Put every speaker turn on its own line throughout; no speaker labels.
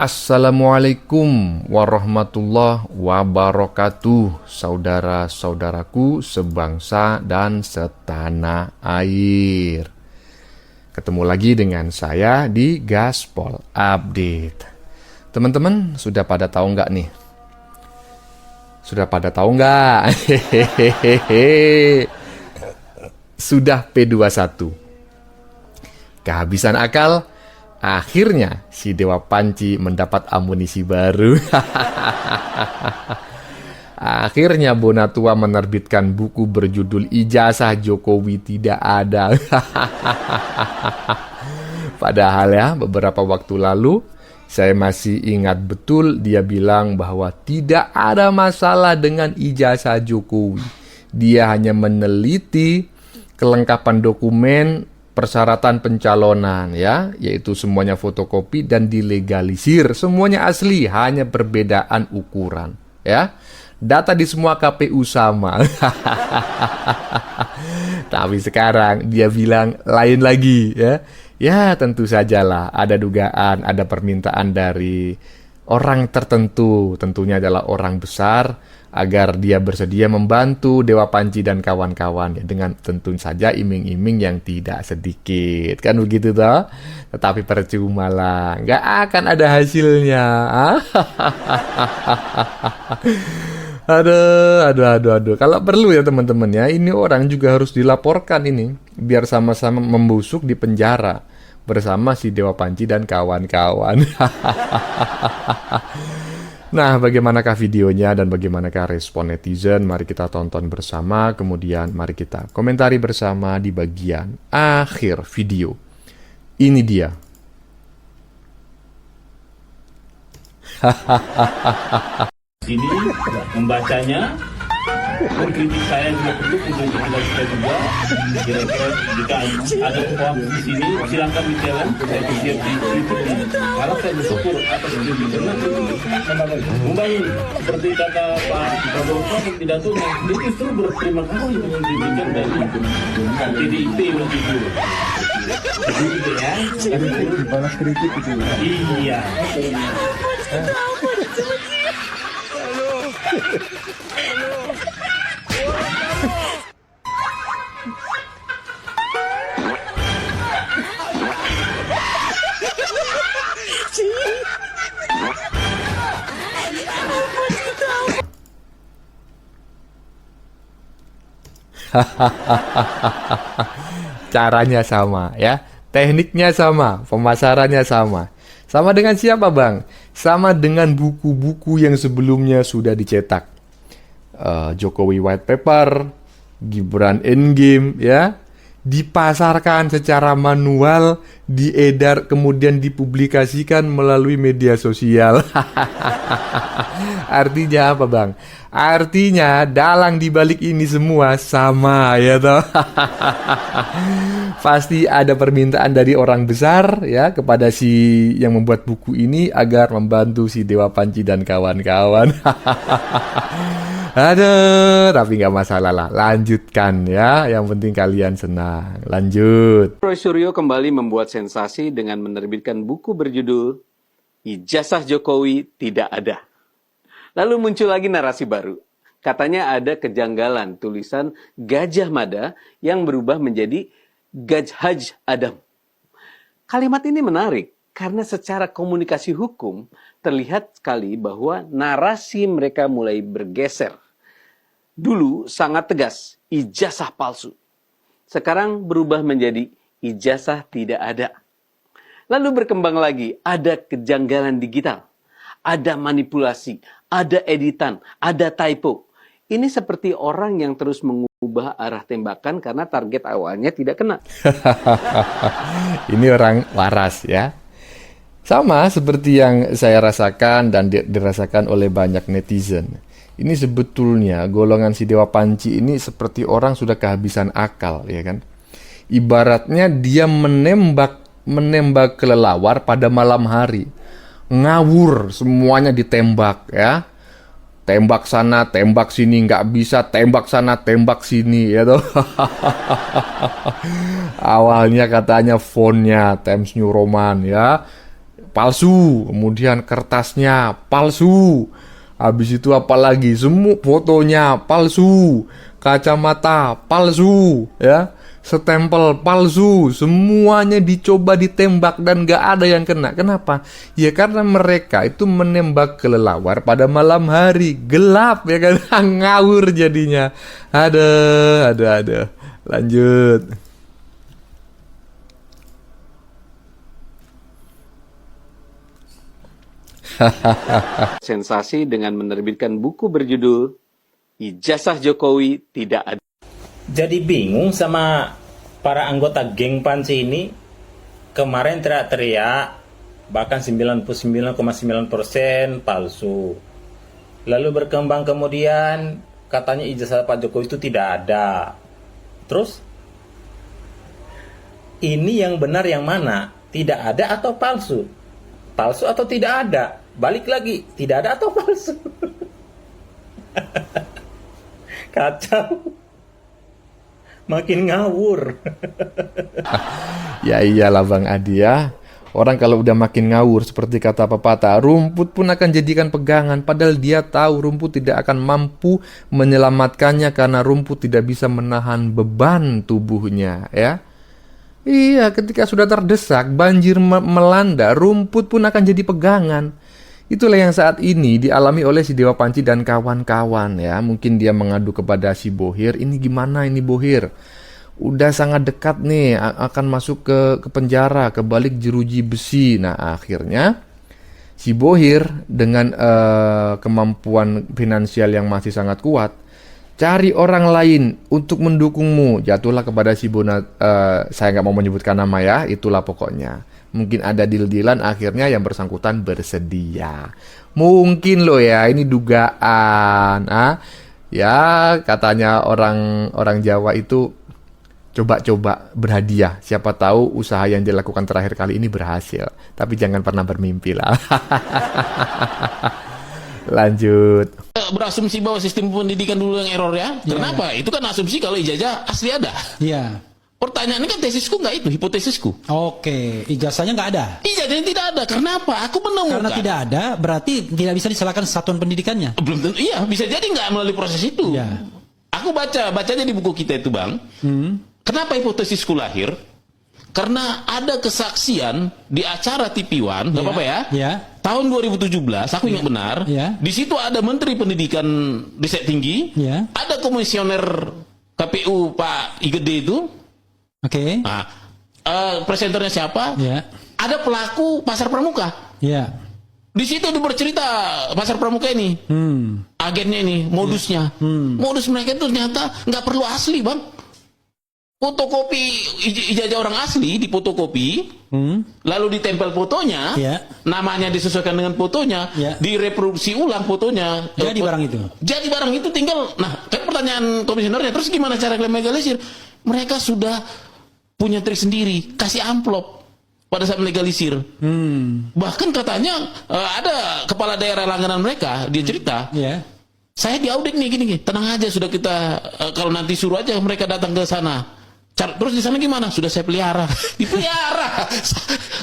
Assalamualaikum warahmatullahi wabarakatuh, saudara-saudaraku sebangsa dan setanah air. Ketemu lagi dengan saya di Gaspol Update. Teman-teman, sudah pada tahu nggak nih? Sudah pada tahu nggak? Sudah P21. Kehabisan akal. Akhirnya si Dewa Panci mendapat amunisi baru. Akhirnya Bonatua menerbitkan buku berjudul Ijazah Jokowi Tidak Ada. Padahal ya, beberapa waktu lalu saya masih ingat betul dia bilang bahwa tidak ada masalah dengan ijazah Jokowi. Dia hanya meneliti kelengkapan dokumen persyaratan pencalonan, ya, yaitu semuanya fotokopi dan dilegalisir, semuanya asli, hanya perbedaan ukuran, ya. Data di semua KPU sama. Tapi sekarang dia bilang lain lagi, ya. Ya, tentu sajalah ada dugaan, ada permintaan dari orang tertentu, tentunya adalah orang besar, agar dia bersedia membantu Dewa Panci dan kawan-kawan, ya, dengan tentu saja iming-iming yang tidak sedikit, kan begitu toh? Tetapi percuma lah, nggak akan ada hasilnya. Aduh. Kalau perlu ya teman-teman ya, ini orang juga harus dilaporkan ini, biar sama-sama membusuk di penjara bersama si Dewa Panci dan kawan-kawan. Nah, bagaimanakah videonya dan bagaimanakah respon netizen? Mari kita tonton bersama, kemudian mari kita komentari bersama di bagian akhir video. Ini dia.
Ini membacanya, mengkritik saya juga perlu untuk kita juga. Kira-kira jika ada uang di sini, silakan bicara. Saya pikir itu harap saya bersyukur atas itu. Membangun seperti kata Pak Prabowo di pidatonya, dia justru berterima kasih dengan didikan dari PDIP waktu itu. Gitu ya.
Balas kritik itu.
Iya.
Caranya sama ya, tekniknya sama, pemasarannya sama. Sama dengan siapa bang? Sama dengan buku-buku yang sebelumnya sudah dicetak. Jokowi White Paper, Gibran Endgame, ya, dipasarkan secara manual, diedar, kemudian dipublikasikan melalui media sosial. Artinya apa bang? Artinya dalang dibalik ini semua sama, ya toh. Pasti ada permintaan dari orang besar ya kepada si yang membuat buku ini agar membantu si Dewa Panci dan kawan-kawan. Aduh, tapi nggak masalah lah. Lanjutkan ya, yang penting kalian senang. Lanjut.
Roy Suryo kembali membuat sensasi dengan menerbitkan buku berjudul Ijazah Jokowi Tidak Ada. Lalu muncul lagi narasi baru. Katanya ada kejanggalan tulisan Gajah Mada yang berubah menjadi Gajhaj Adam. Kalimat ini menarik karena secara komunikasi hukum terlihat sekali bahwa narasi mereka mulai bergeser. Dulu sangat tegas, ijazah palsu. Sekarang berubah menjadi ijazah tidak ada. Lalu berkembang lagi, ada kejanggalan digital, ada manipulasi, ada editan, ada typo. Ini seperti orang yang terus mengubah arah tembakan karena target awalnya tidak kena.
Ini orang waras ya. Sama seperti yang saya rasakan dan dirasakan oleh banyak netizen. Ini sebetulnya golongan si Dewa Panci ini seperti orang sudah kehabisan akal, ya kan? Ibaratnya dia menembak kelelawar pada malam hari. Ngawur, semuanya ditembak ya. Tembak sana, tembak sini, nggak bisa, tembak sana, tembak sini, ya toh. Awalnya katanya fontnya Times New Roman ya. palsu, kemudian kertasnya palsu, habis itu apalagi semua fotonya palsu, kacamata palsu, ya, stempel palsu, semuanya dicoba ditembak dan gak ada yang kena. Kenapa? Ya karena mereka itu menembak kelelawar pada malam hari, gelap ya kan, ngawur jadinya. Ada. Lanjut.
Sensasi dengan menerbitkan buku berjudul Ijazah Jokowi Tidak Ada.
Jadi bingung sama para anggota geng Panci ini. Kemarin teriak-teriak, bahkan 99,9% palsu. Lalu berkembang kemudian katanya ijazah Pak Jokowi itu tidak ada. Terus ini yang benar yang mana? Tidak ada atau palsu? Palsu atau tidak ada? Balik lagi, tidak ada atau palsu? Kacau. Makin ngawur.
Ya iyalah Bang Adi ya. Orang kalau udah makin ngawur seperti kata pepatah, rumput pun akan jadikan pegangan. Padahal dia tahu rumput tidak akan mampu menyelamatkannya karena rumput tidak bisa menahan beban tubuhnya, ya. Iya, ketika sudah terdesak, banjir melanda, rumput pun akan jadi pegangan. Itulah yang saat ini dialami oleh si Dewa Panci dan kawan-kawan ya. Mungkin dia mengadu kepada si Bohir, ini gimana ini Bohir? Udah sangat dekat nih, akan masuk ke penjara, ke balik jeruji besi. Nah akhirnya si Bohir dengan kemampuan finansial yang masih sangat kuat, cari orang lain untuk mendukungmu. Jatuhlah kepada si Bona, saya nggak mau menyebutkan nama ya, itulah pokoknya. Mungkin ada deal-dealan, akhirnya yang bersangkutan bersedia. Mungkin loh ya, ini dugaan. Ya katanya orang Jawa itu coba-coba berhadiah. Siapa tahu usaha yang dilakukan terakhir kali ini berhasil. Tapi jangan pernah bermimpi lah. Lanjut.
Berasumsi bahwa sistem pendidikan dulu yang error ya. Kenapa? Itu kan asumsi kalau ijazah asli ada.
Iya.
Pertanyaannya kan tesisku nggak itu, hipotesisku.
Oke, ijazahnya nggak ada.
Ijazahnya tidak ada. Kenapa? Aku menemukan.
Karena tidak ada, berarti tidak bisa disalahkan satuan pendidikannya.
Belum tentu. Iya, bisa jadi nggak melalui proses itu.
Iya.
Aku bacanya di buku kita itu, Bang. Kenapa hipotesisku lahir? Karena ada kesaksian di acara TV One, nggak apa-apa ya?
Iya.
Tahun 2017, aku ingat benar.
Iya.
Di situ ada Menteri Pendidikan Riset Tinggi,
Iya.
ada komisioner KPU Pak Igede itu.
Oke.
Nah, presenternya siapa?
Iya.
Ada pelaku pasar pramuka.
Iya.
Di situ dia bercerita pasar pramuka ini, agennya ini, modusnya. Modus mereka itu ternyata nggak perlu asli, Bang. Fotokopi ijazah orang asli, difotokopi, lalu ditempel fotonya,
Iya.
namanya disesuaikan dengan fotonya,
Iya.
direproduksi ulang fotonya.
Jadi barang itu.
Jadi barang itu tinggal, nah kan pertanyaan komisionernya, terus gimana cara legalisir? Mereka sudah punya trik sendiri, kasih amplop pada saat melegalisir. Bahkan katanya ada kepala daerah langganan mereka, dia cerita,
Iya.
saya diaudit nih gini, tenang aja sudah kita, kalau nanti suruh aja mereka datang ke sana. Terus di sana gimana? Sudah saya pelihara, dipelihara.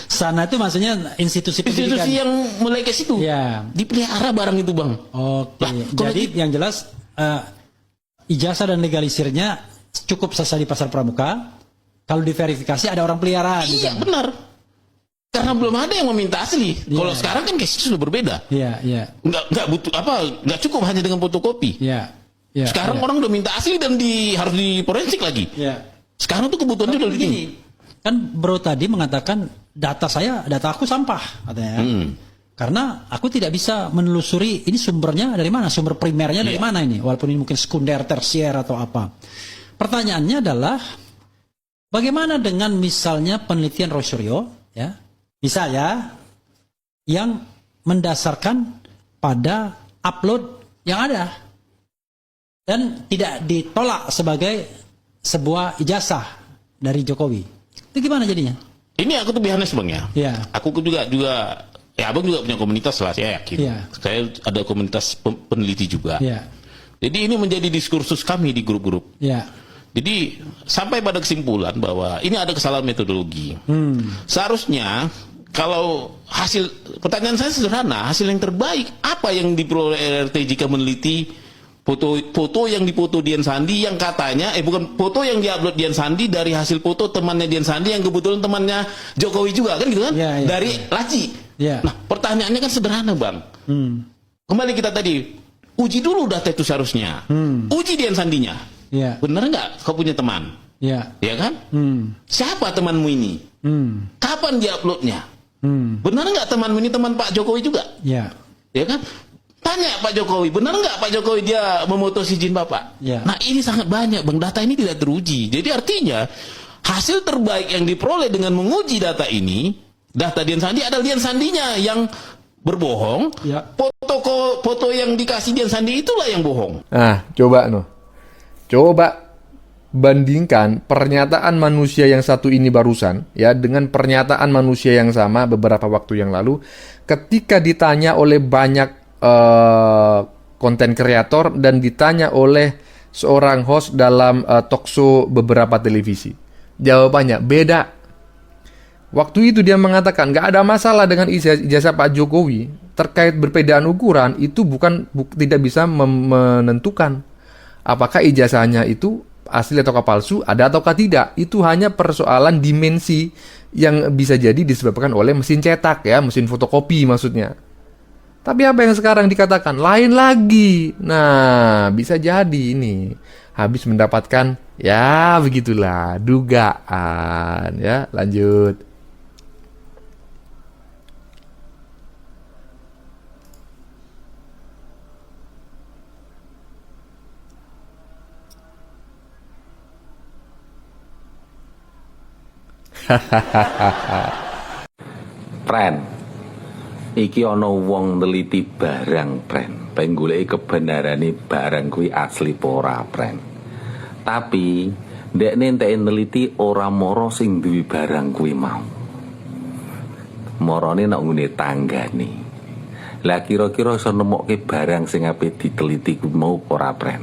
Sana itu maksudnya institusi pendidikan.
Institusi yang meleges itu,
Iya.
dipelihara barang itu, Bang.
Oke.
Lah, kalau
Jadi yang jelas ijazah dan legalisirnya cukup selesai di pasar pramuka. Kalau diverifikasi ada orang peliharaan. di
Iya
sana.
benar. Karena belum ada yang meminta asli.
Iya.
Kalau sekarang kan case sudah berbeda.
Iya, iya.
Nggak butuh nggak cukup hanya dengan fotokopi.
Iya. Iya.
Sekarang
iya.
orang udah minta asli dan harus diforensik lagi.
Iya.
Sekarang tuh kebutuhannya udah
Begini,
begini.
kan bro tadi mengatakan data aku sampah katanya. Karena aku tidak bisa menelusuri ini sumbernya dari mana, sumber primernya dari mana ini, walaupun ini mungkin sekunder, tersier atau apa. Pertanyaannya adalah bagaimana dengan misalnya penelitian Rosario, ya, misalnya yang mendasarkan pada upload yang ada dan tidak ditolak sebagai sebuah ijazah dari Jokowi. Itu gimana jadinya?
Ini aku tuh biasanya Bang ya.
Iya.
Aku juga ya Abang juga punya komunitas lah, saya yakin.
Iya.
Saya ada komunitas peneliti juga.
Iya.
Jadi ini menjadi diskursus kami di grup-grup.
Iya.
Jadi sampai pada kesimpulan bahwa ini ada kesalahan metodologi. Seharusnya kalau hasil, pertanyaan saya sederhana, hasil yang terbaik apa yang diperoleh RRT jika meneliti foto yang dipoto Dian Sandi yang katanya, bukan foto yang diupload Dian Sandi dari hasil foto temannya Dian Sandi yang kebetulan temannya Jokowi juga kan gitu kan,
Ya, ya.
dari Laci.
Ya.
Nah pertanyaannya kan sederhana Bang. Kembali kita tadi, uji dulu data itu seharusnya, uji Dian Sandinya,
Ya.
bener nggak kau punya teman,
Ya.
ya kan? Siapa temanmu ini? Kapan dia uploadnya? Benar nggak temanmu ini teman Pak Jokowi juga?
Ya.
Ya kan? Tanya Pak Jokowi, benar nggak Pak Jokowi dia memutus izin Bapak?
Ya.
Nah ini sangat banyak Bang, data ini tidak teruji. Jadi artinya hasil terbaik yang diperoleh dengan menguji data ini, data Dian Sandi adalah Dian Sandinya yang berbohong.
Ya.
Foto yang dikasih Dian Sandi itulah yang bohong.
Nah, coba bandingkan pernyataan manusia yang satu ini barusan ya dengan pernyataan manusia yang sama beberapa waktu yang lalu ketika ditanya oleh banyak konten kreator dan ditanya oleh seorang host dalam talkshow beberapa televisi. Jawabannya beda. Waktu itu dia mengatakan nggak ada masalah dengan ijazah Pak Jokowi terkait berbedaan ukuran itu tidak bisa menentukan apakah ijazahnya itu asli atau palsu, ada ataukah tidak. Itu hanya persoalan dimensi yang bisa jadi disebabkan oleh mesin cetak ya, mesin fotokopi maksudnya. Tapi apa yang sekarang dikatakan lain lagi. Nah, bisa jadi ini habis mendapatkan ya begitulah dugaan ya. Lanjut.
Pren, iki ana wong neliti barang, Pren. Pengen goleki kebenarane barang kuwi asli apa ora, Pren. Tapi ndekne entek neliti ora moro sing duwe barang kuwi mau. Morone nek ngene tanggane. Lah kira-kira iso nemokke barang sing ape diteliti kuwi mau ora, Pren.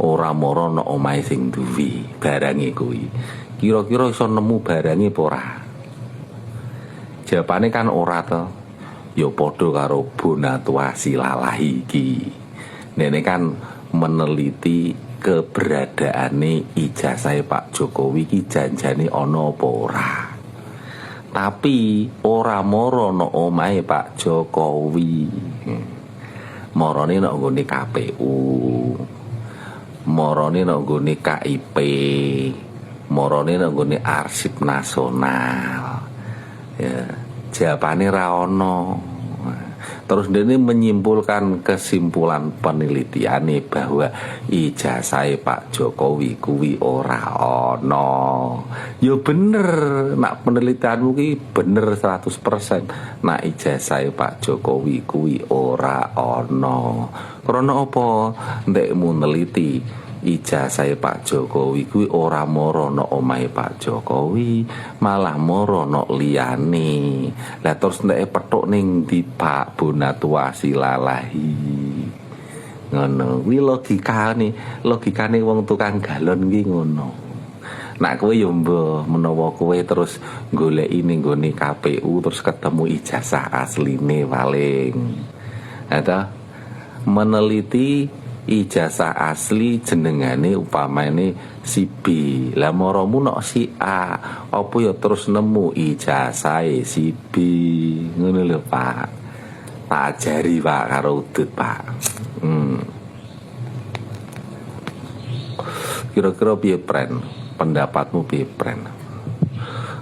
Ora moro nek omahe sing duwe barange kuwi. Kira-kira iso nemu barange apa ora? Jawabane kan ora to. Ya padha karo Bonatua Silalahi iki. Nene kan meneliti keberadaane ijazah Pak Jokowi iki janjane ana apa ora. Tapi ora moro ana omahe Pak Jokowi. Morone nek nggone KPU. Morone nek nggone KIP. Morone nek nggone Arsip Nasional. Ya, jawabane ra ono. Terus dene menyimpulkan kesimpulan penelitiane bahwa ijazah Pak Jokowi kuwi ora ono. Ya bener, nak penelitianmu ki bener 100%. Nak ijazah Pak Jokowi kuwi ora ono. Karena apa? Ndekmu neliti ijazah Pak Jokowi kuwi ora moro nok omahe Pak Jokowi, malah moro nok liyane. Lah terus nek petuk ning di Pak Bonatua Silalahi. Ngono kuwi logikane wong tukang galon ki ngono. Nak kowe yo mbah menawa kowe terus goleki ning gone KPU terus ketemu ijazah asline paling. Ada meneliti ijazah asli jenengane upamane si B. Lah moromu nok si A. Apa ya terus nemu ijazah si B. Ngono lho, Pak. Tak ajari Pak karo udut, Pak. Kira-kira piye, Pren? Pendapatmu piye, Pren?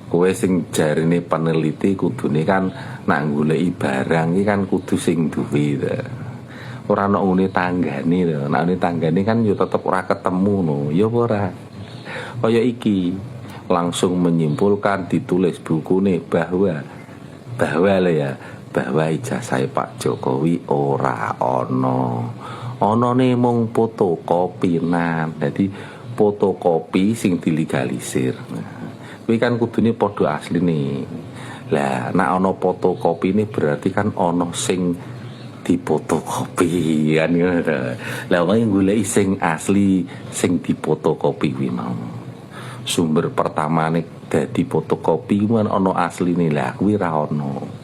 Kowe sing jarine peneliti kudune kan nak goleki barang iki kan kudu sing duwe ta. Ora ana ngene tanggane lho. Nek ngene tanggane kan yo tetep ora ketemu no. Ya ora. Kaya iki langsung menyimpulkan ditulis bukune bahwa lho ya, bahwa ijazah Pak Jokowi ora ana. Anane mung fotokopinan. Dadi fotokopi sing dilegalisir. Kuwi kan kudune padha asline. Lah nek ana fotokopine berarti kan ana sing dipotokopi kan ngono. Lah wong goleki sing asli sing dipotokopi kuwi mau. Sumber pertamane dadi fotokopi kan ana asline lah kuwi ra ono.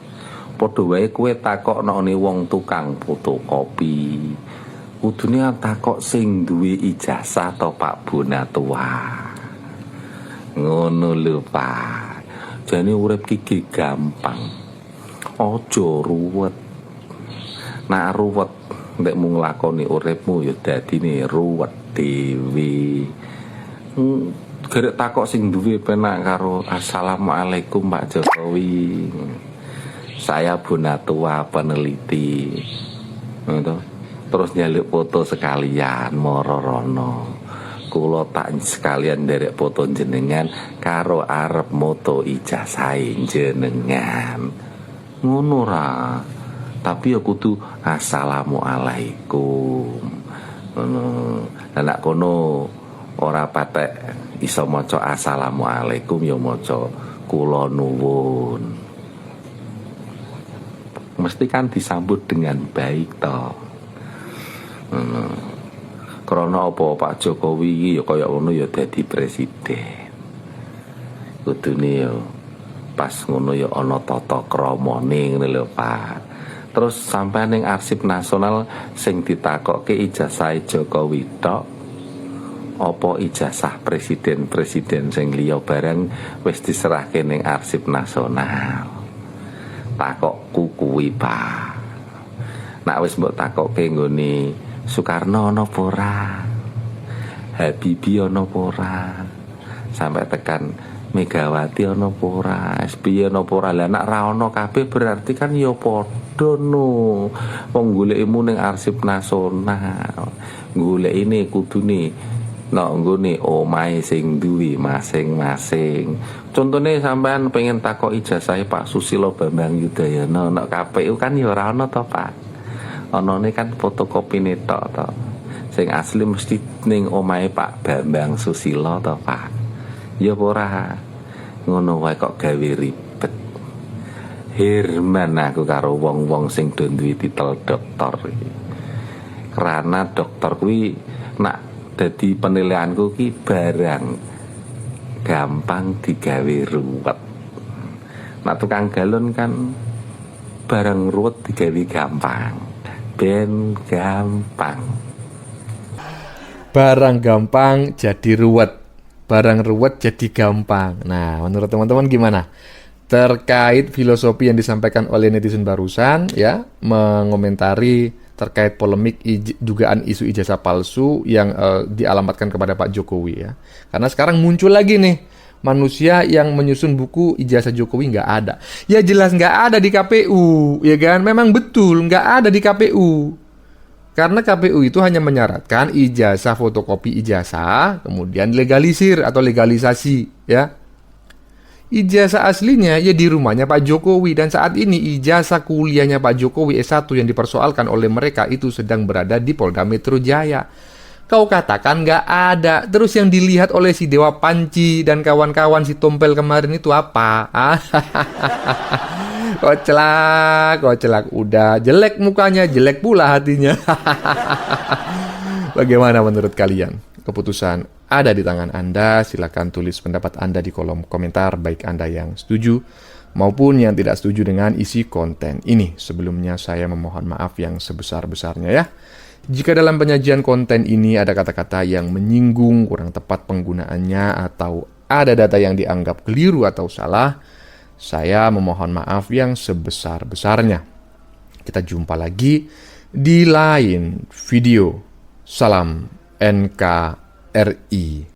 Padha wae kowe takokno wong tukang fotokopi. Kudune takok sing duwe ijazah to Pak Bonatua. Ngono lho Pak. Jane urip iki gampang. Aja ruwet. Nek ruwet nek mung nglakoni uripmu ya dadine ruwet dhewe. Gerek takok sing duwe penak karo Assalamualaikum Pak Jokowi. Saya Bonatua peneliti. Terus nyaluk foto sekalian mororono. Kula tak sekalian derek foto jenengan karo arep moto ijazah jenengan. Ngono ra. Tapi ya kudu assalamualaikum. Ngono. Lah nek kono ora patek iso maca assalamualaikum ya maca kula nuwun. Mesti kan disambut dengan baik toh. Karena apa Pak Jokowi ya kaya ngono ya dadi presiden. Kudune ya pas ngono ya ana tata kramane ngene lho Pak. Terus sampai ning Arsip Nasional sing ditakokke ijazah Jokowi tok apa ijazah presiden-presiden sing liya bareng wis diserahke ning Arsip Nasional. Takokku kuwi Pak. Nek wis mbok takokke nggone Soekarno ana apa ora? Habibie ana apa ora? Sampai tekan Megawati ana apa ora? SBY ana apa ora? Lah nek ra ana kabeh berarti kan ya padha no. Wong golekmu ning Arsip Nasional. Golek ini kudune nek nggone omahe sing duwe masing-masing. Contone sampean pengen takok ijazah Pak Susilo Bambang Yudhoyono nek KPU kan ya ora ana to Pak. Anane kan fotokopine tok to. Sing asli mesti ning omahe Pak Bambang Susilo to Pak. Ya ora. Ngono wae kok gawe ribet. Herman aku karo wong-wong sing do duwe titel doktor iki. Karena dokter kuwi nak dadi penilaianku ki barang gampang digawe ruwet. Nak tukang galon kan barang ruwet digawe gampang. Ben gampang.
Barang gampang jadi ruwet. Barang ruwet jadi gampang. Nah, menurut teman-teman gimana? Terkait filosofi yang disampaikan oleh netizen barusan, ya, mengomentari terkait polemik dugaan isu ijazah palsu yang dialamatkan kepada Pak Jokowi, ya. Karena sekarang muncul lagi nih manusia yang menyusun buku ijazah Jokowi nggak ada. Ya jelas nggak ada di KPU, ya kan? Memang betul nggak ada di KPU. Karena KPU itu hanya menyaratkan ijazah fotokopi ijazah, kemudian legalisir atau legalisasi, ya. Ijazah aslinya ya di rumahnya Pak Jokowi, dan saat ini ijazah kuliahnya Pak Jokowi S1 yang dipersoalkan oleh mereka itu sedang berada di Polda Metro Jaya. Kau katakan nggak ada, terus yang dilihat oleh si Dewa Panci dan kawan-kawan si Tompel kemarin itu apa? Koclak, udah jelek mukanya, jelek pula hatinya. Bagaimana menurut kalian? Keputusan ada di tangan Anda. Silakan tulis pendapat Anda di kolom komentar, baik Anda yang setuju maupun yang tidak setuju dengan isi konten ini. Sebelumnya saya memohon maaf yang sebesar-besarnya ya. Jika dalam penyajian konten ini ada kata-kata yang menyinggung, kurang tepat penggunaannya, atau ada data yang dianggap keliru atau salah, saya memohon maaf yang sebesar-besarnya. Kita jumpa lagi di lain video. Salam NKRI.